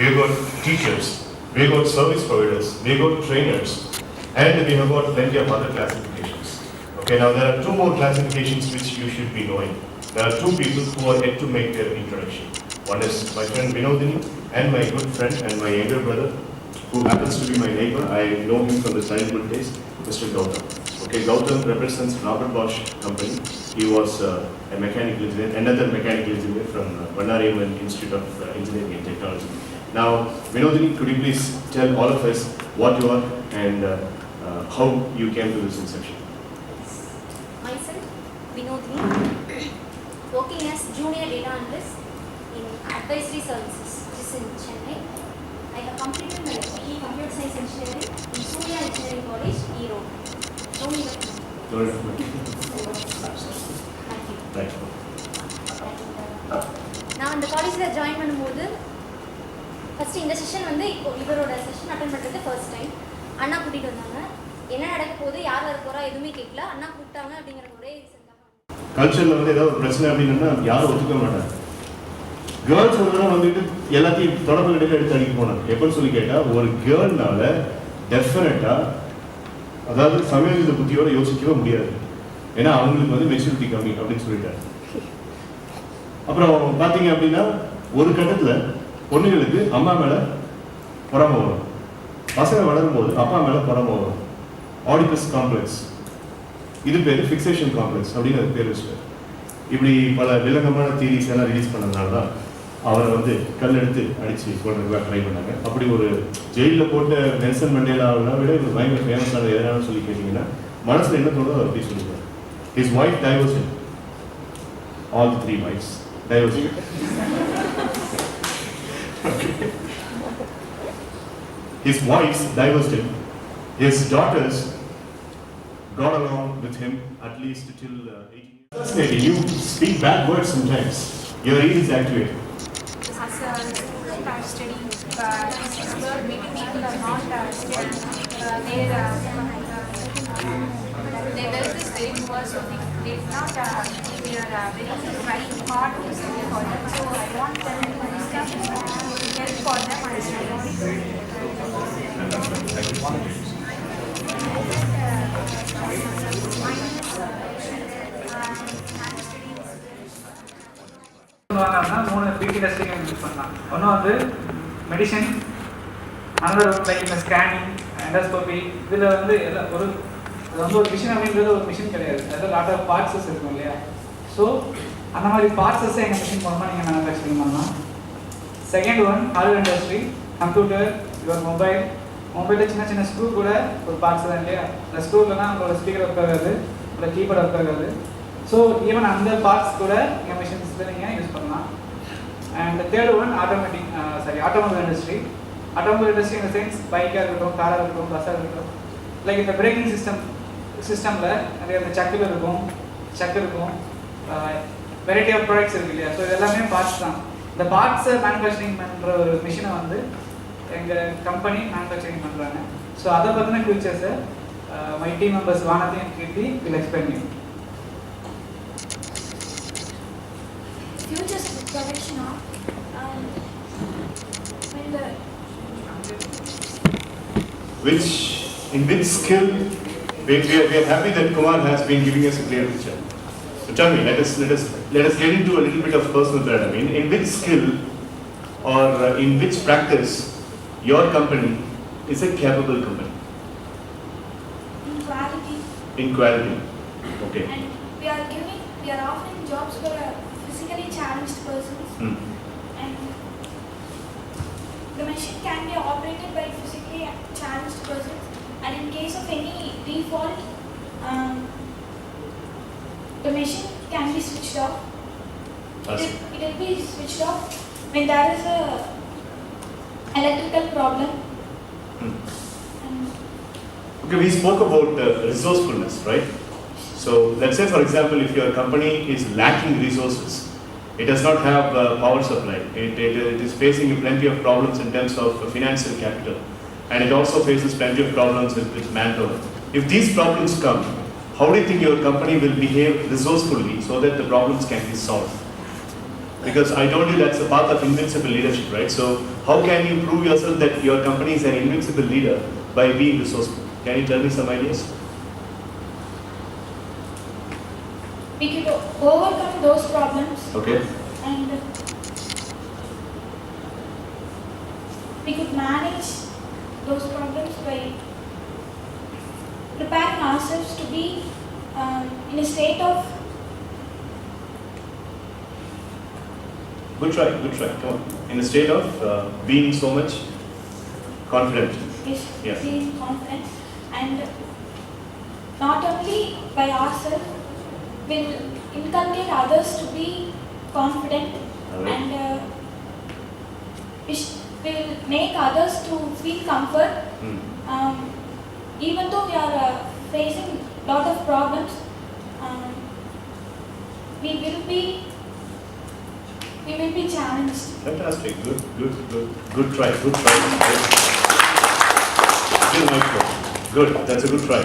we've got teachers, we've got service providers, we've got trainers, and we have got plenty of other classifications. Okay, now there are two more classifications which you should be knowing. There are two people who are yet to make their introduction. One is my friend Vinodini and my good friend and my younger brother, who happens to be my neighbor. I know him from the childhood days, Mr. Gautam. Okay, Gautam represents Robert Bosch company. He was a mechanical engineer, another mechanical engineer from Bannariamman Institute of Engineering and Technology. Now, Vinodini, could you please tell all of us what you are and how you came to this inception? Myself, Vinodini, working as junior data analyst in advisory services, which is in Chennai. I have completed my BE Computer Science Engineering in Surya Engineering College, Erode. Don't need a Thank you. Right. நான் இந்த காலேஜில் join பண்ணும்போது first இந்த session வந்து இப்போ இவரோட session attend பண்ணுறது first time. அண்ணா கூட்டிகிட்டு வந்தாங்க. என்ன நடக்க போகுது, யார் வர போகிறா எதுவுமே கேட்கல. அண்ணா கூப்பிட்டாங்க அப்படிங்கிற ஒரே ரீசன்காக. கல்ச்சரில் வந்து ஏதாவது ஒரு பிரச்சனை அப்படின்னா யாரும் ஒத்துக்க மாட்டாங்க. கேர்ள்ஸ் வந்துட்டு எல்லாத்தையும் தொடர்பு கிடைக்க எடுத்து அடிக்க போனாங்க. எப்படின்னு சொல்லி கேட்டால், ஒரு கேர்ள்னால டெஃபினட்டாக அதாவது சமயோஜித புத்தியோட யோசிக்கவே முடியாது. ஏன்னா அவங்களுக்கு வந்து மெச்சூரிட்டி கம்மி அப்படின்னு சொல்லிட்டாரு. அப்புறம் பார்த்தீங்க அப்படின்னா ஒரு கட்டத்தில் பொண்ணுங்களுக்கு அம்மா மேலே பொறாமை வரும், பசங்க வளரும் போது அப்பா மேலே பொறாமை வரும். ஆடிபஸ் காம்ப்ளெக்ஸ், இது பேர் ஃபிக்சேஷன் காம்ப்ளெக்ஸ் அப்படின்னு அது பேர் வச்சுட்டார். இப்படி பல விலங்கமான தியரிஸ் எல்லாம் ரிலீஸ் பண்ணதுனால தான் அவரை வந்து கல் எடுத்து அடித்து கொள்றதுக்காக ட்ரை பண்ணாங்க. அப்படி ஒரு ஜெயிலில் போட்ட நெல்சன் மண்டேலாவை விட இது பயங்கர ஃபேமஸான எதனாலும் சொல்லி கேட்டிங்கன்னா மனசில் என்ன தோணுதோ அவர் அப்படி சொல்லுவார். His wife divorced him. All the three wives divorced him. His wives divorced him. His daughters got along with him at least till 18 years. Fascinating. You speak bad words sometimes. Your ear is activated. As a student, I study, but many people are not studying. They were this very poor, so they not they are very trying hard to study for them. So I want them to help for them and study. மூணு பிடி testing use பண்ணலாம். ஒன்று வந்து medicine, another like இந்த scanning, endoscopy. இதில் வந்து எல்லாம் ஒரு அது வந்து ஒரு மிஷின் அப்படின்றது ஒரு மிஷின் கிடையாது. அதில் லாட் ஆஃப் பார்ட்ஸஸ் இருக்கும் இல்லையா. ஸோ அந்த மாதிரி பார்ட்ஸஸை எங்கள் மிஷின் மூலமாக நீங்கள் மேனுஃபேக்சரிங் பண்ணலாம். Second one hardware industry, computer, your மொபைலில் சின்ன சின்ன ஸ்க்ரூ கூட ஒரு பார்ட்ஸ் தான் இல்லையா. அந்த ஸ்க்ரூலனா உங்களோட ஸ்பீக்கர் ஒர்க் ஆகாது, உங்களோட கீபோர்ட் ஒர்க் ஆகாது. ஸோ ஈவன் அந்த பார்ட்ஸ் கூட எங்கள் மிஷின்ஸில் நீங்கள் யூஸ் பண்ணலாம். And third one automobile industry. Automobile industry இந்த சென்ஸ் பைக்காக இருக்கட்டும், காராக இருக்கட்டும், பஸ்ஸாக இருக்கட்டும். லைக் இந்த பிரேக்கிங் சிஸ்டமில் நிறைய இந்த சக்கு இருக்கும், வெரைட்டி ஆஃப் ப்ராடக்ட்ஸ் இருக்குது இல்லையா. ஸோ இது எல்லாமே பார்ட்ஸ் தான். இந்த பார்ட்ஸை மேனுஃபேக்சரிங் பண்ணுற ஒரு மிஷினை வந்து எங்கள் கம்பெனி மேனுஃபேக்சரிங் பண்ணுறாங்க. ஸோ அதை பற்றின ஃபியூச்சர்ஸை my team members Vanathi and Kirti will explain you. Futures direction of In which skill we are happy that Kumar has been giving us a clear picture. So tell me, let us get into a little bit of personal thread. I mean, in which skill or in which practice your company is a capable company? In quality. Okay. And we are offering jobs for physically challenged persons. And the machine can be operated by physically challenged persons. And in case of any default, the machine can be switched off. It will be switched off when there is a electrical problem. Okay, we spoke about resourcefulness, right? So let's say, for example, if your company is lacking resources, it does not have power supply, it is facing plenty of problems in terms of financial capital, and it also faces plenty of problems with manpower. If these problems come, how do you think your company will behave resourcefully so that the problems can be solved? Because I told you that's a path of invincible leadership, right? So How can you prove yourself that your company is an invincible leader by being resourceful? Can you tell me some ideas? We could overcome those problems Okay. and we could manage those problems by preparing ourselves to be in a state of Good try. Come on. In a state of being so much confident. Yeah. being confident, and not only by ourselves, will inculcate others to be confident. Alright. And will make others to feel comfort. Even though we are facing lot of problems, we will be challenged. Fantastic. Good try. Still micro. Good. That's a good try.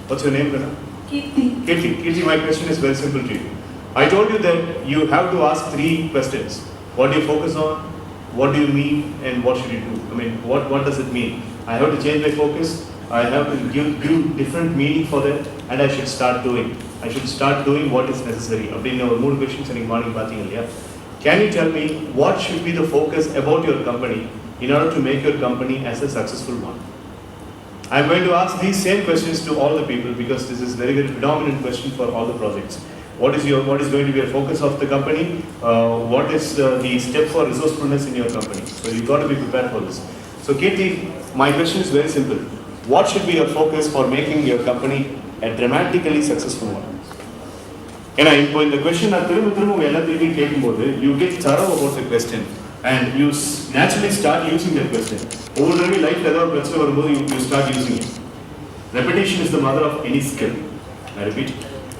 What's your name, Rana? Kirti, my question is very simple to you. I told you that you have to ask 3 questions. What do you focus on? What do you mean? And what should you do? I mean, what does it mean? I have to change my focus. I have to give different meaning for that, and I should start doing. I should start doing what is necessary. அப்படின்னு ஒரு 3 questions in morning பார்த்தீங்க இல்லையா? Can you tell me what should be the focus about your company in order to make your company as a successful one? I'm going to ask these same questions to all the people because this is very predominant question for all the projects. What is going to be a focus of the company? What is the step for resourcefulness in your company? So you've got to be prepared for this. So Kirti, my question is very simple. What should be your focus for making your company a dramatically successful one? ஏன்னா இப்போ இந்த question நான் திரும்ப எல்லாத்தையும் கேட்கும்போது you get thorough about the question and you naturally start using that question. ஒவ்வொரு தடவை லைஃப்ல ஏதாவது பிரச்சனை வரும்போது you start using it. Repetition is the mother of any skill. I repeat,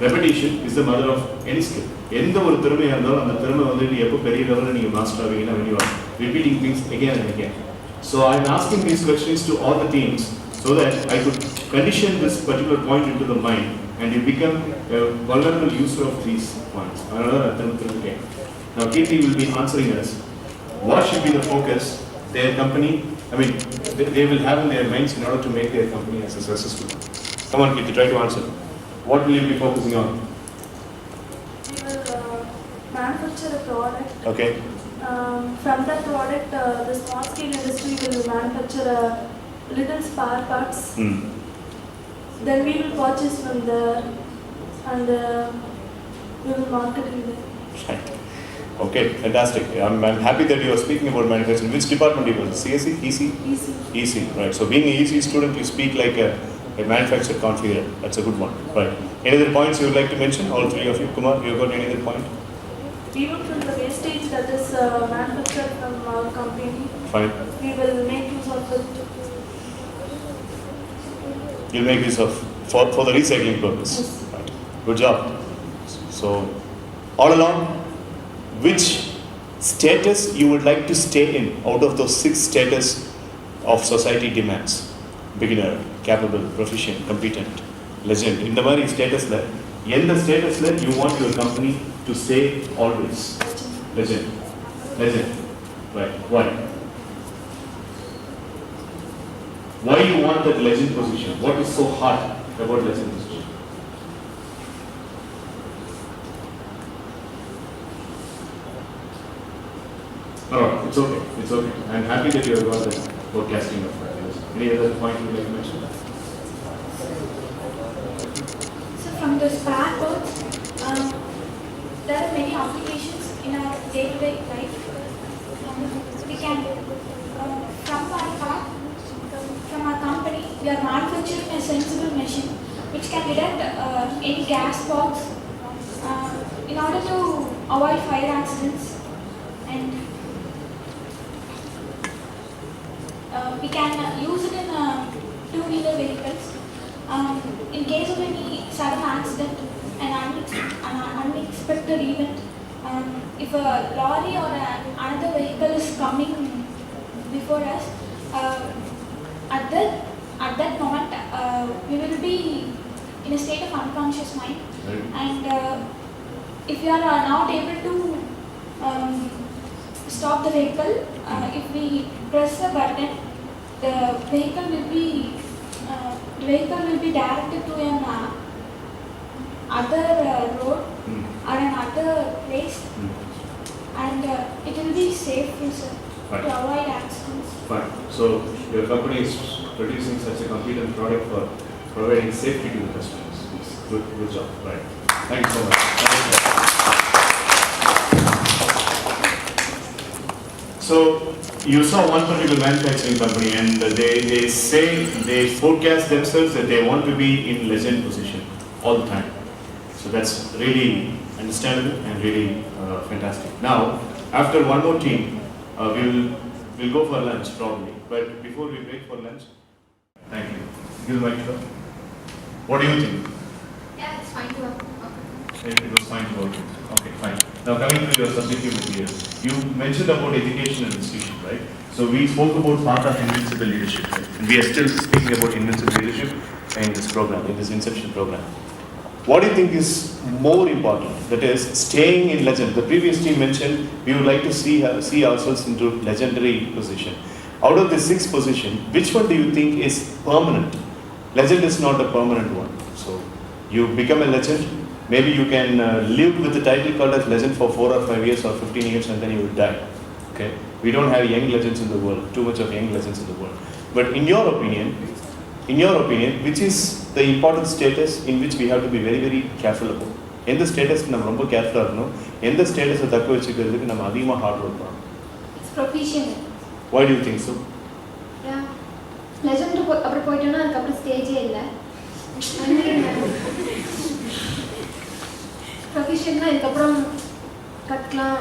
repetition is the mother of any skill. எந்த ஒரு திறமையா இருந்தாலும் அந்த திறமை வந்து எப்போ பெரிய லெவலில் நீங்க master ஆவீங்கன்னா when you are repeating things again and again. So I'm asking these questions to all the teams so that I could condition this particular point into the mind and you become a vulnerable user of these points. Now Kirti will be answering us. What should be the focus their company, I mean, they will have in their minds in order to make their company as a successful. Come on Kirti, try to answer. What will you be focusing on? We will manufacture a product. Okay. From that product, the small scale industry will manufacture little spare parts. Then we will purchase from there and we will market in there. Right. Okay, fantastic. I'm happy that you are speaking about manufacturing. Which department you will? CSE? EC? EC, right. So being an EC student, you speak like a manufacturer configure. That's a good one. Right. Any other points you would like to mention? All 3 of you. Kumar, you got any other point? Even from the wastage that is manufactured from our company, Fine. we will make use of it. You'll make use of for the recycling purpose. Yes. Right. Good job. So all along, which status you would like to stay in out of those 6 status of society demands? Beginner, capable, proficient, competent, legend. In the very status that, in the status that you want your company to stay always. Legend. Right. Why? Why you want that legend position? What is so hard about legend position? No, it's okay. I'm happy that you have got the forecasting of factors. Any other point you would like to mention? So from the spare parts, there are many applications in our day-to-day life. We can, from our company, we are manufacturing a sensible machine which can detect any gas box in order to avoid fire accidents, and we can use it in 2-wheeler vehicles. In case of any sudden accident, an unexpected event, if a lorry or another vehicle is coming before us, at that moment we will be in a state of unconscious mind, and if we are not able to stop the vehicle. If we press a button, the vehicle will be directed to an other road or another place, and it will be safe, sir, Fine. to avoid accidents. Fine. So your company is producing such a competent product for providing safety to the customers. Good job. Right. Thank you so much. So you saw one particular manufacturing company, and they say they forecast themselves that they want to be in legend position all the time. So that's really understandable and really fantastic. Now, after one more team, we'll go for lunch probably. But before we break for lunch, thank you. Give the mic to her. What do you think? Yeah, it's fine to work. It was fine to work with. Okay, fine. Now coming to your subjective material, you mentioned about education and institution, right? So we spoke about part of invincible leadership, right? And we are still speaking about invincible leadership in this program, in this inception program. What do you think is more important? That is, staying in legend. The previous team mentioned we would like to see ourselves into legendary position. Out of the 6 positions, which one do you think is permanent? Legend is not a permanent one. So you become a legend. Maybe you can live with the title called as legend for 4 or 5 years or 15 years, and then you will die. Okay? We don't have young legends in the world. Too much of young legends in the world. But in your opinion, which is the important status in which we have to be very, very careful about? In the status, we are careful. In the status of Dakko Vechikradhukku, we are hard work. It's proficient. Why do you think so? Yeah. Legend அப்புறம் போய்ட்டோம்னா அதுக்கப்புறம் ஸ்டேஜே இல்லை. ப்ரொஃபஷன்னா இதுக்கப்புறம் கற்றுக்கலாம்.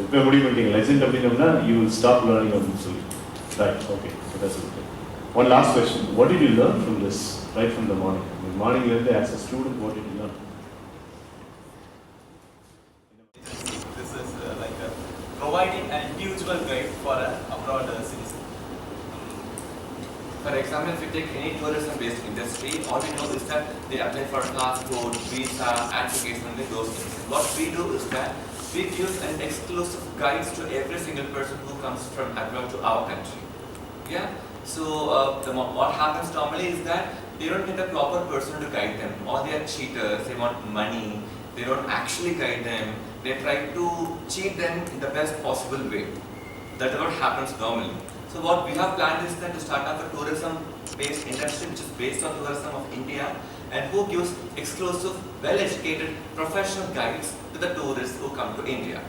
இப்போ முடிவு பண்ணிட்டீங்க legend அப்படின்னா you will stop learning அப்படின்னு சொல்லி. Right, okay. So that's okay. One last question. What did you learn from this right from the morning? Morning as a student, what did you learn? This is providing an individual guide for an abroad citizen. For example, if you take any tourism-based industry, all we know is that they apply for passport, visa, application, and those things. What we do is that we give an exclusive guides to every single person who comes from abroad to our country. Yeah. So what happens normally is that they don't get a proper person to guide them. Or they are cheaters. They want money. They don't actually guide them. They try to cheat them in the best possible way. That's what happens normally. So what we have planned is that to start up a tourism-based industry which is based on tourism of India, and who gives exclusive, well-educated, professional guides to the tourists who come to India.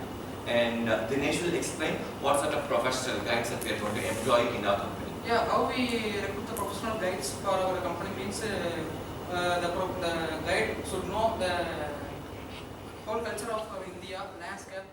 And Dinesh will explain what sort of professional guides that we are going to employ in our company. Yeah, how we recruit the professional guides for our company means the guide should know the whole culture of India, landscape,